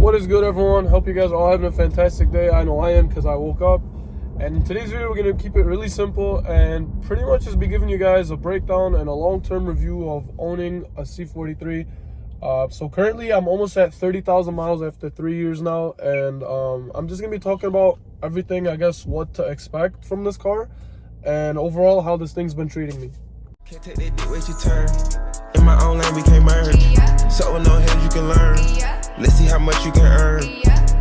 What is good, everyone? Hope you guys are all having a fantastic day. I know I am, because I woke up. And in today's video, we're going to keep it really simple and pretty much just be giving you guys a breakdown and a long-term review of owning a C43. So currently, I'm almost at 30,000 miles after 3 years now, and I'm just going to be talking about everything, I guess, what to expect from this car, and overall how this thing's been treating me. Can't take that dick, wait your turn. In my own lane, we can't merge. So with no head, you can learn. Let's see how much you can earn.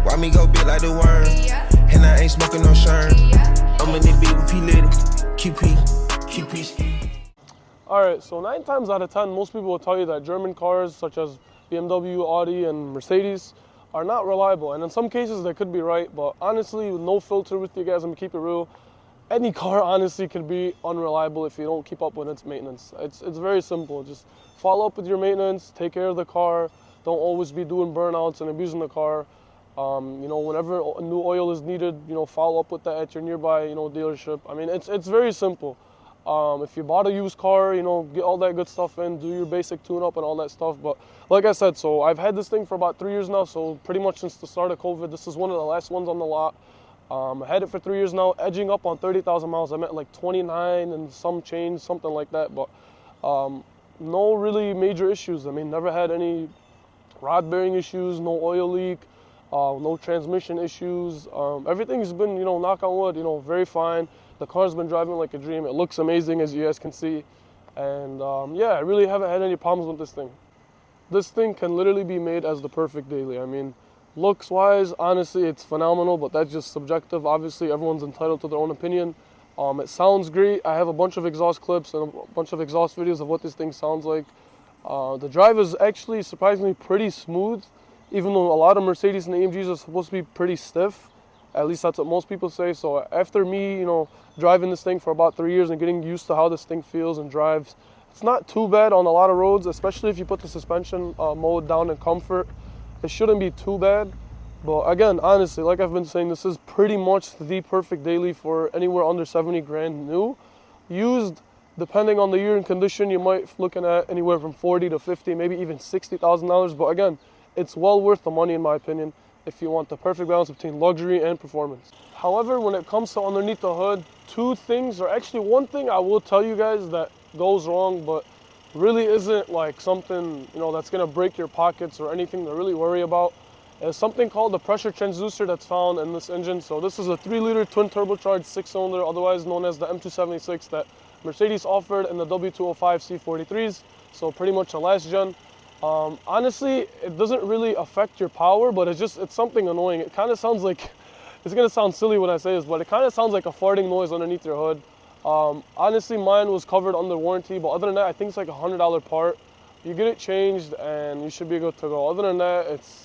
Why me go big like the worm? And I ain't smoking no shirt. I'm in the beat with P Litty. QP. Alright, so 9 times out of 10, most people will tell you that German cars such as BMW, Audi, and Mercedes are not reliable. And in some cases, they could be right, but honestly, with no filter with you guys, I'm gonna keep it real. Any car honestly could be unreliable if you don't keep up with its maintenance. It's very simple. Just follow up with your maintenance, take care of the car. Don't always be doing burnouts and abusing the car. Whenever a new oil is needed, follow up with that at your nearby, dealership. I mean, it's very simple. If you bought a used car, get all that good stuff in, do your basic tune-up and all that stuff. But like I said, so I've had this thing for about 3 years now. So pretty much since the start of COVID, this is one of the last ones on the lot. I had it for 3 years now, edging up on 30,000 miles. I'm at like 29 and some change, something like that. But no really major issues. I mean, never had any rod bearing issues, no oil leak, no transmission issues. Everything's been, knock on wood, very fine. The car's been driving like a dream. It looks amazing, as you guys can see. And yeah, I really haven't had any problems with this thing. This thing can literally be made as the perfect daily. I mean, looks wise, honestly, it's phenomenal, but that's just subjective. Obviously, everyone's entitled to their own opinion. It sounds great. I have a bunch of exhaust clips and a bunch of exhaust videos of what this thing sounds like. The drive is actually surprisingly pretty smooth, even though a lot of Mercedes and AMGs are supposed to be pretty stiff. At least that's what most people say. So after me, driving this thing for about 3 years and getting used to how this thing feels and drives, it's not too bad on a lot of roads, especially if you put the suspension mode down in comfort. It shouldn't be too bad. But again, honestly, like I've been saying, this is pretty much the perfect daily for anywhere under 70 grand new. Used, depending on the year and condition, you might be looking at anywhere from 40 to 50, maybe even $60,000. But again, it's well worth the money in my opinion if you want the perfect balance between luxury and performance. However, when it comes to underneath the hood, two things, or actually one thing I will tell you guys that goes wrong, but really isn't like something, that's gonna break your pockets or anything to really worry about, is something called the pressure transducer that's found in this engine. So this is a 3-liter twin turbocharged 6-cylinder, otherwise known as the M276, that Mercedes offered in the W205 C43s, so pretty much a last gen. Honestly, it doesn't really affect your power, but it's something annoying. It kind of sounds like, it's gonna sound silly when I say this, but it kind of sounds like a farting noise underneath your hood. Honestly, mine was covered under warranty, but other than that, I think it's like a $100 part. You get it changed and you should be good to go. Other than that, it's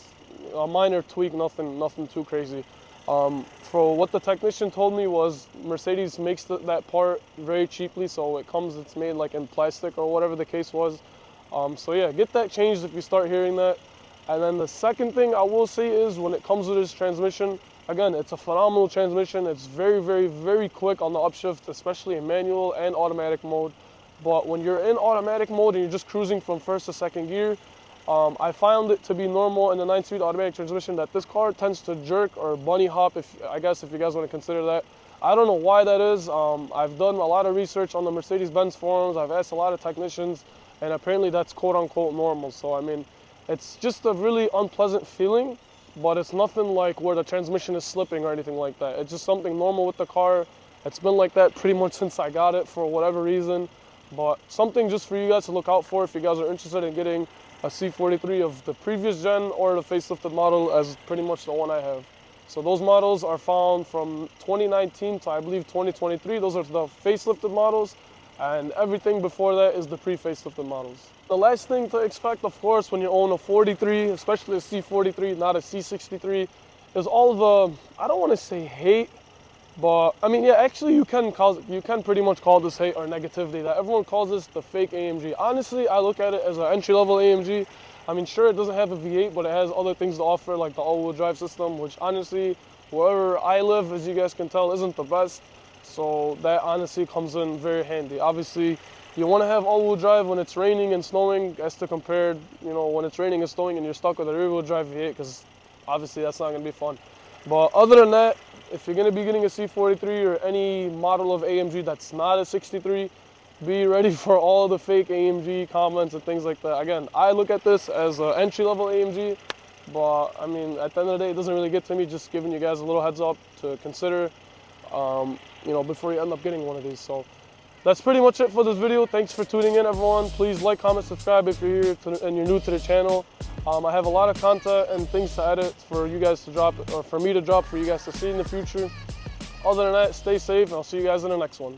a minor tweak, nothing too crazy. For what the technician told me was Mercedes makes that part very cheaply, so it's made like in plastic or whatever the case was. So yeah, get that changed if you start hearing that. And then the second thing I will say is when it comes with this transmission, again, it's a phenomenal transmission. It's very, very, very quick on the upshift, especially in manual and automatic mode. But when you're in automatic mode and you're just cruising from first to second gear, I found it to be normal in the 9-speed automatic transmission that this car tends to jerk or bunny hop, if you guys want to consider that. I don't know why that is. I've done a lot of research on the Mercedes-Benz forums. I've asked a lot of technicians, and apparently that's quote-unquote normal. So I mean, it's just a really unpleasant feeling, but it's nothing like where the transmission is slipping or anything like that. It's just something normal with the car. It's been like that pretty much since I got it for whatever reason. But something just for you guys to look out for if you guys are interested in getting a C43 of the previous gen or the facelifted model as pretty much the one I have. So those models are found from 2019 to I believe 2023. Those are the facelifted models, and everything before that is the pre-facelifted models. The last thing to expect, of course, when you own a 43, especially a C43, not a C63, is all the, I don't want to say hate, but I mean, yeah, actually you can pretty much call this hate or negativity that everyone calls this the fake AMG. Honestly, I look at it as an entry-level AMG. I mean, sure, it doesn't have a V8, but it has other things to offer, like the all-wheel drive system, which honestly, wherever I live, as you guys can tell, isn't the best. So that honestly comes in very handy. Obviously, you want to have all-wheel drive when it's raining and snowing, as to compare, when it's raining and snowing and you're stuck with a rear-wheel drive V8, because obviously that's not going to be fun. But other than that, if you're going to be getting a C43 or any model of AMG that's not a 63, be ready for all the fake AMG comments and things like that. Again, I look at this as an entry-level AMG, but I mean, at the end of the day, it doesn't really get to me. Just giving you guys a little heads up to consider, you know, before you end up getting one of these. So that's pretty much it for this video. Thanks for tuning in, everyone. Please like, comment, subscribe if you're here and you're new to the channel. I have a lot of content and things to edit for you guys to drop, or for me to drop for you guys to see in the future. Other than that, stay safe, and I'll see you guys in the next one.